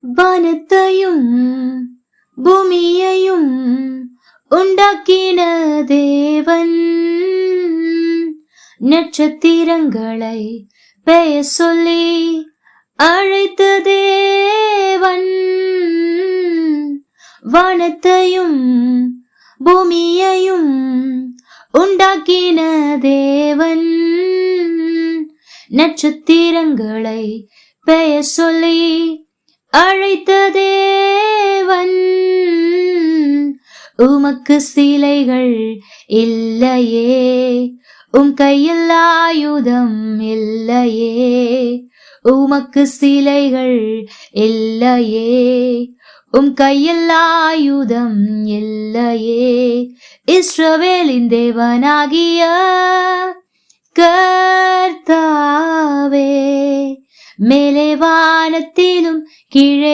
வானத்தையும் பூமியையும் உண்டாக்கின தேவன், நட்சத்திரங்களை பெயர் சொல்லி அழைத்த தேவன். வானத்தையும் பூமியையும் உண்டாக்கின தேவன், நட்சத்திரங்களை பெயர் சொல்லி அழைத்த தேவன். உமக்கு சிலைகள் இல்லையே, கையில் ஆயுதம் இல்லையே. உமக்கு சிலைகள் இல்லையே, கையில் ஆயுதம் இல்லையே. இஸ்ரவேலின் தேவனாகிய கர்த்தாவே, மேலே வானத்திலும் கீழே